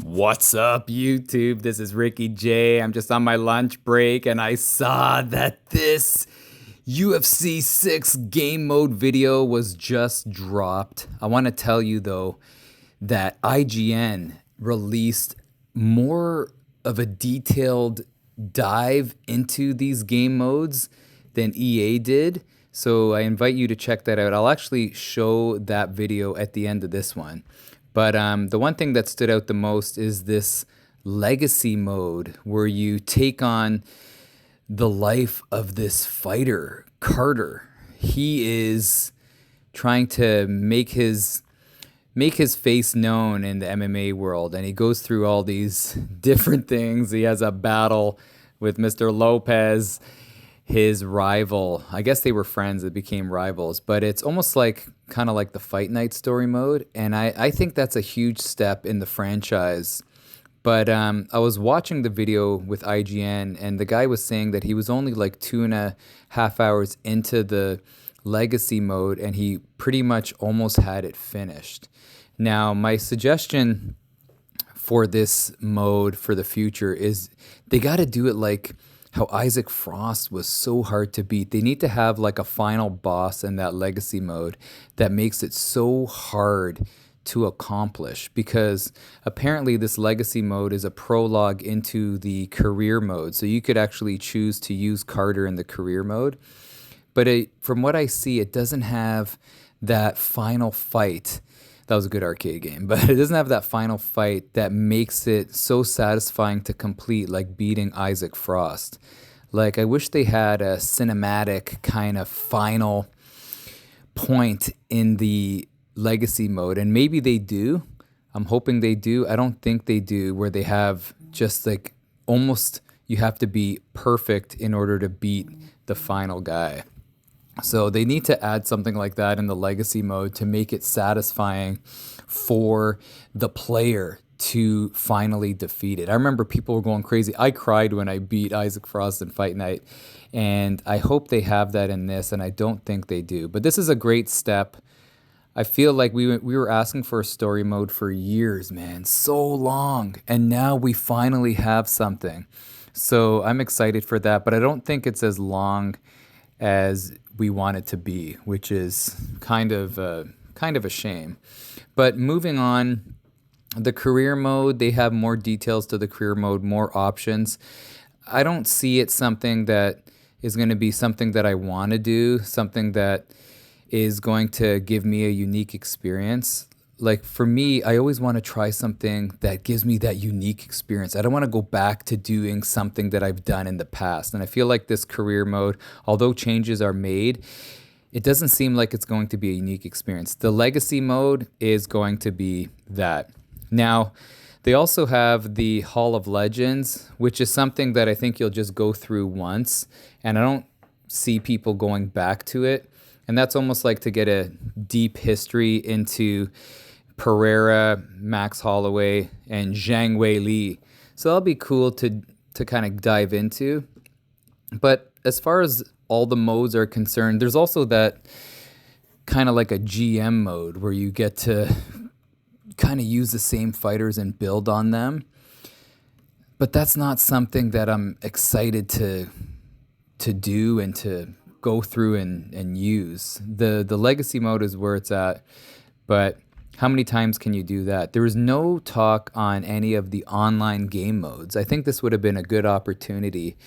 What's up, YouTube? This is Ricky J. I'm just on my lunch break and I saw that this UFC 6 game mode video was just dropped. I want to tell you though that IGN released more of a detailed dive into these game modes than EA did. So I invite you to check that out. I'll actually show that video at the end of this one. But the one thing that stood out the most is this legacy mode where you take on the life of this fighter, Carter. He is trying to make his face known in the MMA world, and he goes through all these different things. He has a battle with Mr. Lopez, his rival. I guess they were friends that became rivals, but it's almost like kind of like the Fight Night story mode, and I think that's a huge step in the franchise. But I was watching the video with IGN, and the guy was saying that he was only like 2.5 hours into the legacy mode, and he pretty much almost had it finished. Now, my suggestion for this mode for the future is they got to do it like how Isaac Frost was so hard to beat. They need to have like a final boss in that legacy mode that makes it so hard to accomplish, because apparently this legacy mode is a prologue into the career mode. So you could actually choose to use Carter in the career mode. But from what I see, it doesn't have that final fight. That was a good arcade game, but it doesn't have that final fight that makes it so satisfying to complete, like beating Isaac Frost. Like, I wish they had a cinematic kind of final point in the legacy mode, and maybe they do. I'm hoping they do. I don't think they do, where they have just like almost you have to be perfect in order to beat the final guy. So they need to add something like that in the legacy mode to make it satisfying for the player to finally defeat it. I remember people were going crazy. I cried when I beat Isaac Frost in Fight Night, and I hope they have that in this, and I don't think they do. But this is a great step. I feel like we were asking for a story mode for years, man, so long, and now we finally have something. So I'm excited for that, but I don't think it's as long as we want it to be, which is kind of a shame. But moving on, the career mode, they have more details to the career mode, more options. I don't see it something that is going to be something that I want to do, something that is going to give me a unique experience. Like for me, I always want to try something that gives me that unique experience. I don't want to go back to doing something that I've done in the past. And I feel like this career mode, although changes are made, it doesn't seem like it's going to be a unique experience. The legacy mode is going to be that. Now, they also have the Hall of Legends, which is something that I think you'll just go through once, and I don't see people going back to it. And that's almost like to get a deep history into Pereira, Max Holloway, and Zhang Weili. So that'll be cool to kind of dive into. But as far as all the modes are concerned, there's also that kind of like a GM mode where you get to kind of use the same fighters and build on them. But that's not something that I'm excited to do and to go through and use. The legacy mode is where it's at, but how many times can you do that? There was no talk on any of the online game modes. I think this would have been a good opportunity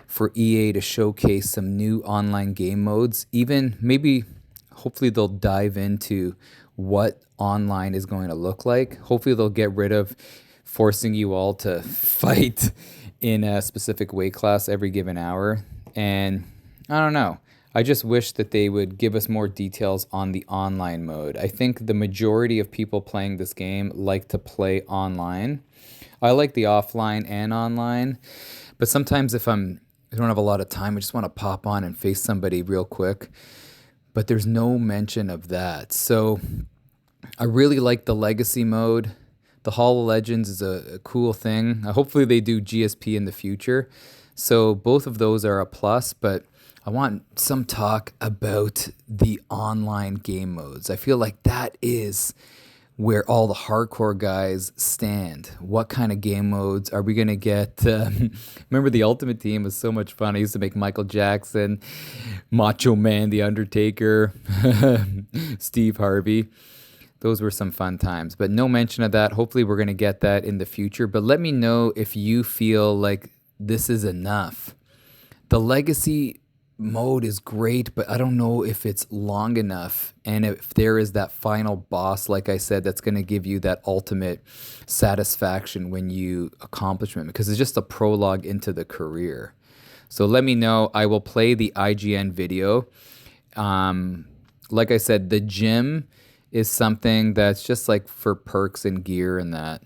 for EA to showcase some new online game modes. Even maybe, hopefully they'll dive into what online is going to look like. Hopefully they'll get rid of forcing you all to fight in a specific weight class every given hour. And I don't know. I just wish that they would give us more details on the online mode. I think the majority of people playing this game like to play online. I like the offline and online, but sometimes if I don't have a lot of time, I just want to pop on and face somebody real quick. But there's no mention of that. So I really like the legacy mode. The Hall of Legends is a cool thing. Hopefully they do GSP in the future. So both of those are a plus, but I want some talk about the online game modes. I feel like that is where all the hardcore guys stand. What kind of game modes are we going to get? Remember the Ultimate Team was so much fun. I used to make Michael Jackson, Macho Man, The Undertaker, Steve Harvey. Those were some fun times, but no mention of that. Hopefully we're going to get that in the future, but let me know if you feel like this is enough. The Legacy mode is great, but I don't know if it's long enough, and if there is that final boss, like I said, that's going to give you that ultimate satisfaction when you accomplishment, because it's just a prologue into the career. So let me know. I will play the IGN video. Like I said, the gym is something that's just like for perks and gear and that.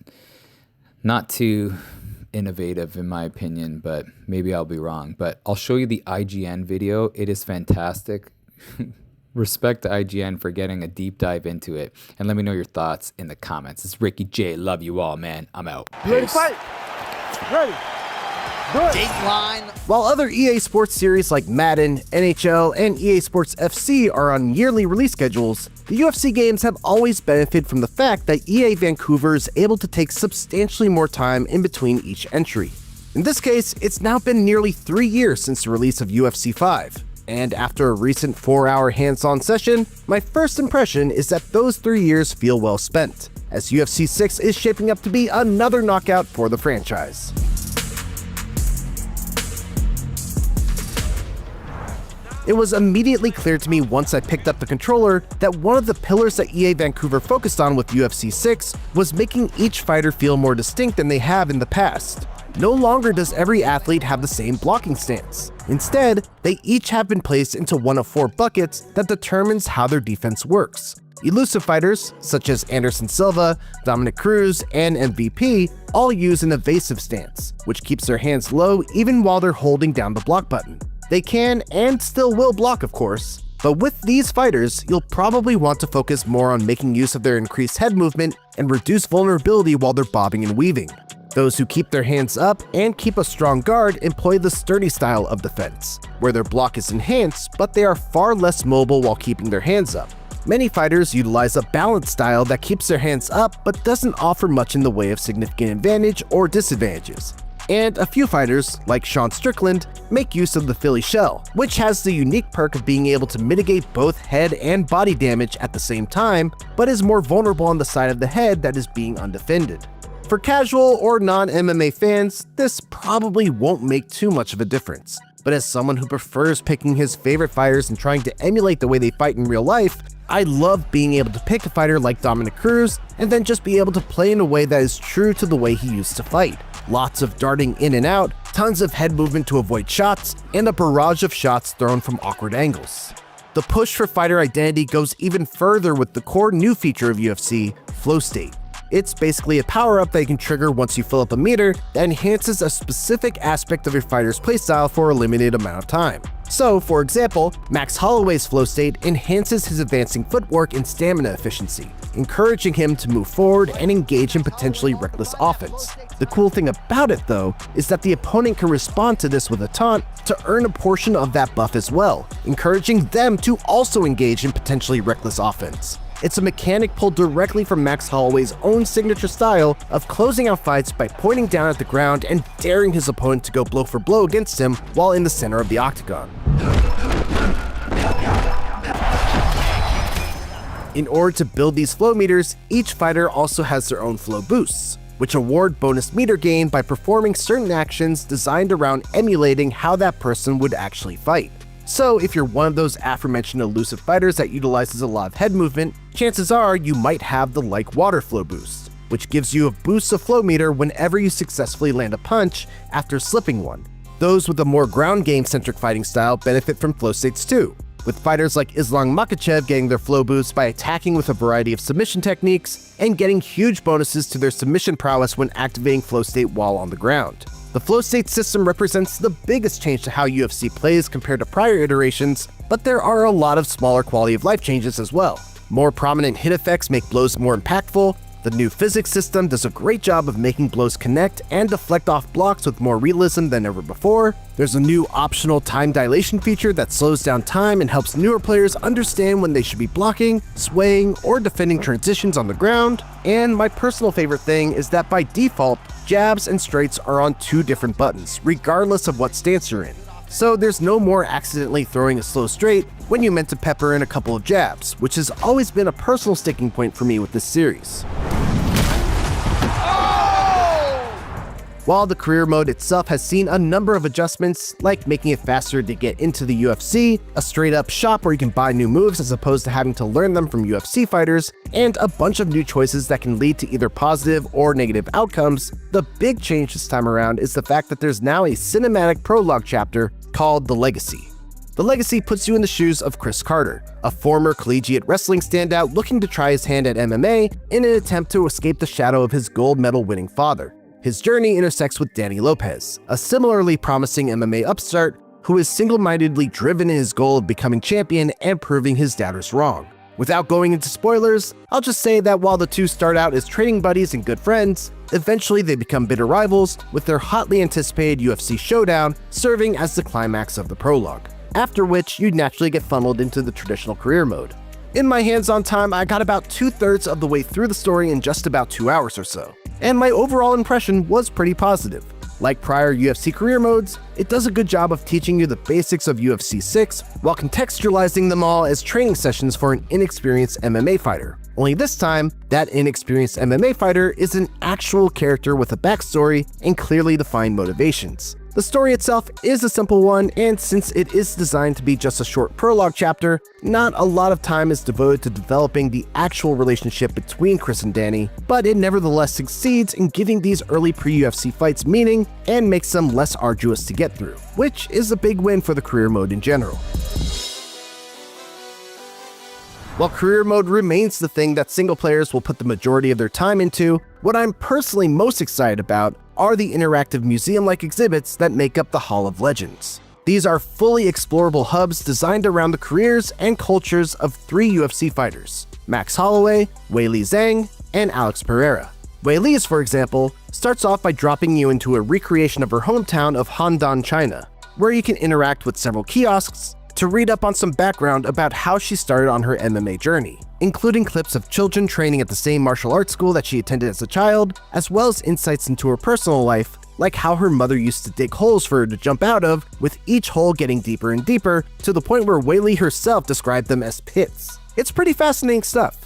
Not too innovative in my opinion, but maybe I'll be wrong. But I'll show you the IGN video. It is fantastic. Respect to IGN for getting a deep dive into it. And let me know your thoughts in the comments. It's Ricky J. Love you all, man. I'm out. You ready to fight? Ready. Dateline. While other EA Sports series like Madden, NHL, and EA Sports FC are on yearly release schedules, the UFC games have always benefited from the fact that EA Vancouver is able to take substantially more time in between each entry. In this case, it's now been nearly 3 years since the release of UFC 5, and after a recent 4-hour hands-on session, my first impression is that those 3 years feel well spent, as UFC 6 is shaping up to be another knockout for the franchise. It was immediately clear to me once I picked up the controller that one of the pillars that EA Vancouver focused on with UFC 6 was making each fighter feel more distinct than they have in the past. No longer does every athlete have the same blocking stance. Instead, they each have been placed into one of 4 buckets that determines how their defense works. Elusive fighters, such as Anderson Silva, Dominic Cruz, and MVP, all use an evasive stance, which keeps their hands low even while they're holding down the block button. They can and still will block, of course, but with these fighters, you'll probably want to focus more on making use of their increased head movement and reduce vulnerability while they're bobbing and weaving. Those who keep their hands up and keep a strong guard employ the sturdy style of defense, where their block is enhanced, but they are far less mobile while keeping their hands up. Many fighters utilize a balanced style that keeps their hands up but doesn't offer much in the way of significant advantage or disadvantages. And a few fighters, like Sean Strickland, make use of the Philly Shell, which has the unique perk of being able to mitigate both head and body damage at the same time, but is more vulnerable on the side of the head that is being undefended. For casual or non-MMA fans, this probably won't make too much of a difference, but as someone who prefers picking his favorite fighters and trying to emulate the way they fight in real life, I love being able to pick a fighter like Dominic Cruz and then just be able to play in a way that is true to the way he used to fight. Lots of darting in and out, tons of head movement to avoid shots, and a barrage of shots thrown from awkward angles. The push for fighter identity goes even further with the core new feature of UFC, Flow State. It's basically a power-up that you can trigger once you fill up a meter that enhances a specific aspect of your fighter's playstyle for a limited amount of time. So, for example, Max Holloway's flow state enhances his advancing footwork and stamina efficiency, encouraging him to move forward and engage in potentially reckless offense. The cool thing about it, though, is that the opponent can respond to this with a taunt to earn a portion of that buff as well, encouraging them to also engage in potentially reckless offense. It's a mechanic pulled directly from Max Holloway's own signature style of closing out fights by pointing down at the ground and daring his opponent to go blow for blow against him while in the center of the octagon. In order to build these flow meters, each fighter also has their own flow boosts, which award bonus meter gain by performing certain actions designed around emulating how that person would actually fight. So if you're one of those aforementioned elusive fighters that utilizes a lot of head movement, chances are you might have the Like Water flow boost, which gives you a boost of flow meter whenever you successfully land a punch after slipping one. Those with a more ground game centric fighting style benefit from flow states too, with fighters like Islam Makhachev getting their flow boost by attacking with a variety of submission techniques and getting huge bonuses to their submission prowess when activating flow state while on the ground. The flow state system represents the biggest change to how UFC plays compared to prior iterations, but there are a lot of smaller quality of life changes as well. More prominent hit effects make blows more impactful, The new physics system does a great job of making blows connect and deflect off blocks with more realism than ever before. There's a new optional time dilation feature that slows down time and helps newer players understand when they should be blocking, swaying, or defending transitions on the ground. And my personal favorite thing is that by default, jabs and straights are on 2 different buttons, regardless of what stance you're in. So there's no more accidentally throwing a slow straight when you meant to pepper in a couple of jabs, which has always been a personal sticking point for me with this series. While the career mode itself has seen a number of adjustments, like making it faster to get into the UFC, a straight-up shop where you can buy new moves as opposed to having to learn them from UFC fighters, and a bunch of new choices that can lead to either positive or negative outcomes, the big change this time around is the fact that there's now a cinematic prologue chapter called The Legacy. The Legacy puts you in the shoes of Chris Carter, a former collegiate wrestling standout looking to try his hand at MMA in an attempt to escape the shadow of his gold medal winning father. His journey intersects with Danny Lopez, a similarly promising MMA upstart who is single-mindedly driven in his goal of becoming champion and proving his doubters wrong. Without going into spoilers, I'll just say that while the two start out as training buddies and good friends, eventually they become bitter rivals, with their hotly anticipated UFC showdown serving as the climax of the prologue, after which you naturally get funneled into the traditional career mode. In my hands-on time, I got about 2/3 of the way through the story in just about 2 hours or so, and my overall impression was pretty positive. Like prior UFC career modes, it does a good job of teaching you the basics of UFC 6 while contextualizing them all as training sessions for an inexperienced MMA fighter. Only this time, that inexperienced MMA fighter is an actual character with a backstory and clearly defined motivations. The story itself is a simple one, and since it is designed to be just a short prologue chapter, not a lot of time is devoted to developing the actual relationship between Chris and Danny, but it nevertheless succeeds in giving these early pre-UFC fights meaning and makes them less arduous to get through, which is a big win for the career mode in general. While career mode remains the thing that single players will put the majority of their time into, what I'm personally most excited about are the interactive museum-like exhibits that make up the Hall of Legends. These are fully explorable hubs designed around the careers and cultures of 3 UFC fighters: Max Holloway, Weili Zhang, and Alex Pereira. Weili's, for example, starts off by dropping you into a recreation of her hometown of Handan, China, where you can interact with several kiosks to read up on some background about how she started on her MMA journey, including clips of children training at the same martial arts school that she attended as a child, as well as insights into her personal life, like how her mother used to dig holes for her to jump out of, with each hole getting deeper and deeper, to the point where Weili herself described them as pits. It's pretty fascinating stuff.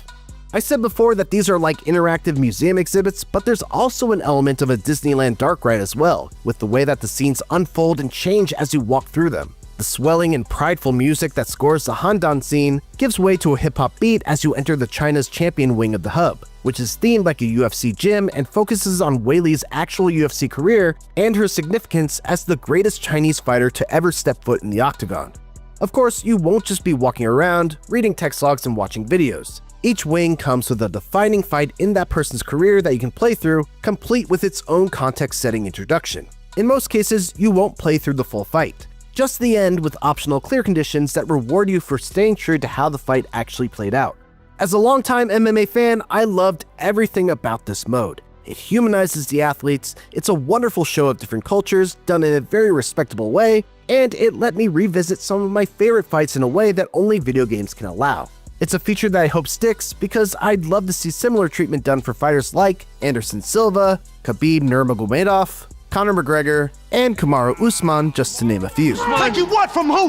I said before that these are like interactive museum exhibits, but there's also an element of a Disneyland dark ride as well, with the way that the scenes unfold and change as you walk through them. The swelling and prideful music that scores the Handan scene gives way to a hip-hop beat as you enter the China's champion wing of the hub, which is themed like a UFC gym and focuses on Weili's actual UFC career and her significance as the greatest Chinese fighter to ever step foot in the Octagon. Of course, you won't just be walking around, reading text logs and watching videos. Each wing comes with a defining fight in that person's career that you can play through, complete with its own context-setting introduction. In most cases, you won't play through the full fight, just the end with optional clear conditions that reward you for staying true to how the fight actually played out. As a longtime MMA fan, I loved everything about this mode. It humanizes the athletes, it's a wonderful show of different cultures, done in a very respectable way, and it let me revisit some of my favorite fights in a way that only video games can allow. It's a feature that I hope sticks because I'd love to see similar treatment done for fighters like Anderson Silva, Khabib Nurmagomedov, Conor McGregor, and Kamaru Usman, just to name a few. Like you what from who?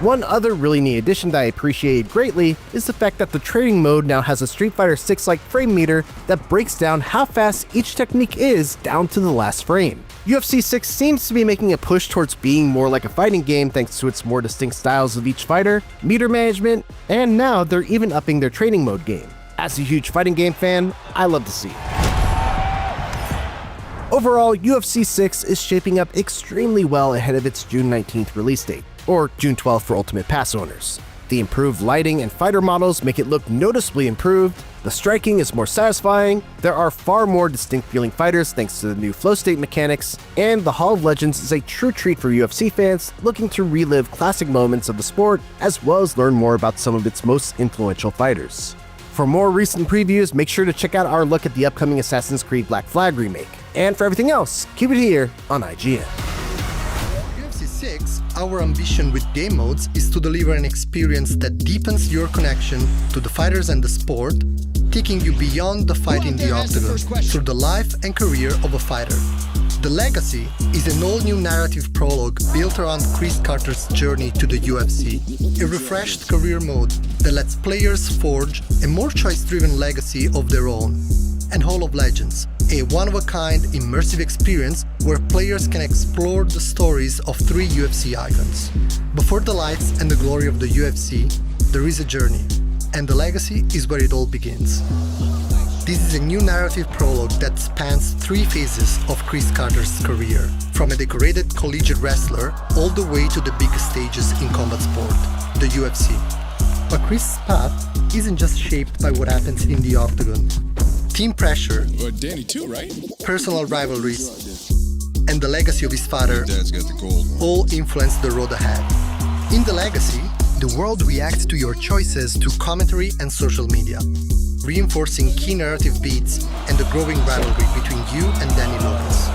One other really neat addition that I appreciated greatly is the fact that the training mode now has a Street Fighter 6-like frame meter that breaks down how fast each technique is down to the last frame. UFC 6 seems to be making a push towards being more like a fighting game thanks to its more distinct styles of each fighter, meter management, and now they're even upping their training mode game. As a huge fighting game fan, I love to see it. Overall, UFC 6 is shaping up extremely well ahead of its June 19th release date, or June 12th for Ultimate Pass owners. The improved lighting and fighter models make it look noticeably improved, the striking is more satisfying, there are far more distinct feeling fighters thanks to the new flow state mechanics, and the Hall of Legends is a true treat for UFC fans looking to relive classic moments of the sport as well as learn more about some of its most influential fighters. For more recent previews, make sure to check out our look at the upcoming Assassin's Creed Black Flag remake. And for everything else, keep it here on IGN. UFC 6, our ambition with game modes is to deliver an experience that deepens your connection to the fighters and the sport, taking you beyond the fight in the octagon through the life and career of a fighter. The Legacy is an all-new narrative prologue built around Chris Carter's journey to the UFC, a refreshed career mode that lets players forge a more choice-driven legacy of their own, and Hall of Legends, a one-of-a-kind immersive experience where players can explore the stories of 3 UFC icons. Before the lights and the glory of the UFC, there is a journey, and the Legacy is where it all begins. This is a new narrative prologue that spans 3 phases of Chris Carter's career, from a decorated collegiate wrestler all the way to the biggest stages in combat sport, the UFC. But Chris' path isn't just shaped by what happens in the octagon. Team pressure, Danny too, right? personal rivalries, and the legacy of his father Dad's got the gold. all influence the road ahead. In the Legacy, the world reacts to your choices through commentary and social media, reinforcing key narrative beats and the growing rivalry between you and Danny Lopez.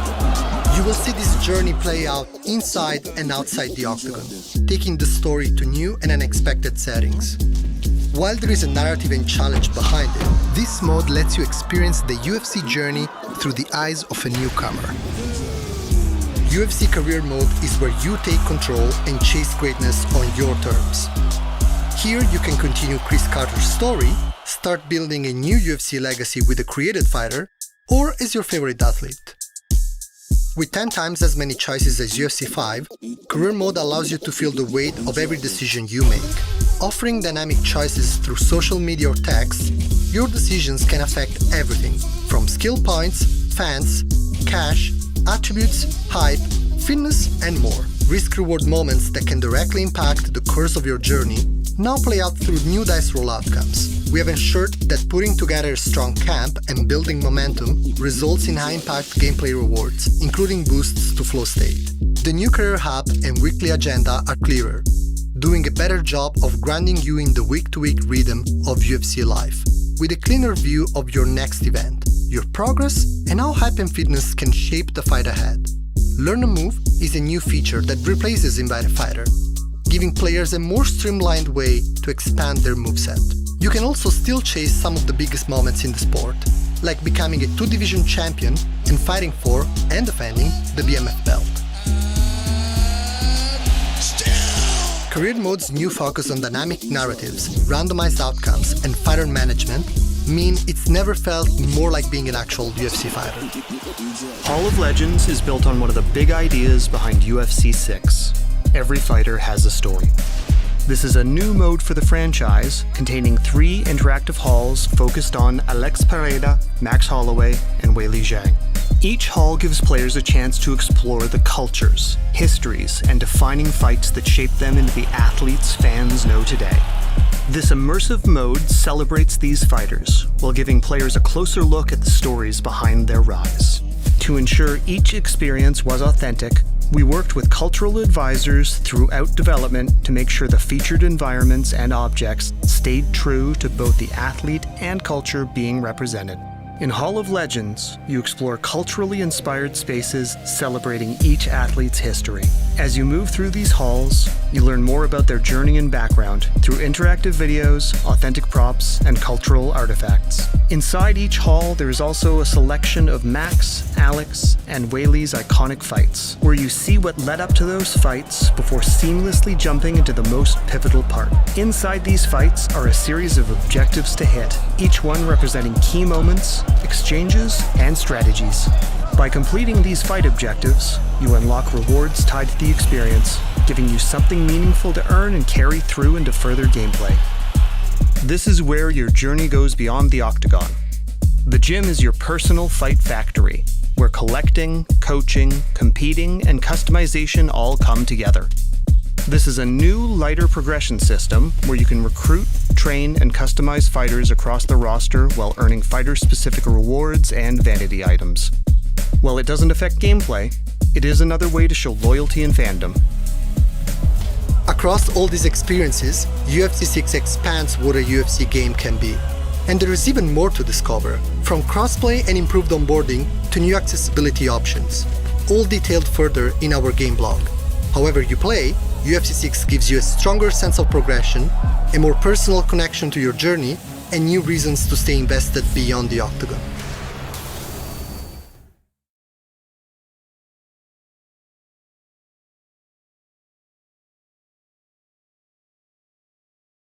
You will see this journey play out inside and outside the octagon, taking the story to new and unexpected settings. While there is a narrative and challenge behind it, this mode lets you experience the UFC journey through the eyes of a newcomer. UFC Career Mode is where you take control and chase greatness on your terms. Here you can continue Chris Carter's story, start building a new UFC legacy with a created fighter, or as your favorite athlete. With 10 times as many choices as UFC 5, Career Mode allows you to feel the weight of every decision you make. Offering dynamic choices through social media or text, your decisions can affect everything, from skill points, fans, cash, attributes, hype, fitness, and more. Risk-reward moments that can directly impact the course of your journey now play out through new dice roll outcomes. We have ensured that putting together a strong camp and building momentum results in high-impact gameplay rewards, including boosts to flow state. The new career hub and weekly agenda are clearer, doing a better job of grounding you in the week-to-week rhythm of UFC life, with a cleaner view of your next event, your progress, and how hype and fitness can shape the fight ahead. Learn a Move is a new feature that replaces Invite a Fighter, giving players a more streamlined way to expand their moveset. You can also still chase some of the biggest moments in the sport, like becoming a 2-division champion and fighting for and defending the BMF belt. Career Mode's new focus on dynamic narratives, randomized outcomes, and fighter management mean it's never felt more like being an actual UFC fighter. Hall of Legends is built on one of the big ideas behind UFC 6. Every fighter has a story. This is a new mode for the franchise, containing 3 interactive halls focused on Alex Pereira, Max Holloway, and Weili Zhang. Each hall gives players a chance to explore the cultures, histories, and defining fights that shape them into the athletes fans know today. This immersive mode celebrates these fighters, while giving players a closer look at the stories behind their rise. To ensure each experience was authentic, we worked with cultural advisors throughout development to make sure the featured environments and objects stayed true to both the athlete and culture being represented. In Hall of Legends, you explore culturally inspired spaces celebrating each athlete's history. As you move through these halls, you learn more about their journey and background through interactive videos, authentic props, and cultural artifacts. Inside each hall, there is also a selection of Max, Alex, and Weili's iconic fights, where you see what led up to those fights before seamlessly jumping into the most pivotal part. Inside these fights are a series of objectives to hit, each one representing key moments, exchanges, and strategies. By completing these fight objectives, you unlock rewards tied to the experience, giving you something meaningful to earn and carry through into further gameplay. This is where your journey goes beyond the octagon. The gym is your personal fight factory, where collecting, coaching, competing, and customization all come together. This is a new, lighter progression system where you can recruit, train, and customize fighters across the roster while earning fighter-specific rewards and vanity items. While it doesn't affect gameplay, it is another way to show loyalty and fandom. Across all these experiences, UFC 6 expands what a UFC game can be. And there is even more to discover, from crossplay and improved onboarding to new accessibility options, all detailed further in our game blog. However you play, UFC 6 gives you a stronger sense of progression, a more personal connection to your journey, and new reasons to stay invested beyond the Octagon.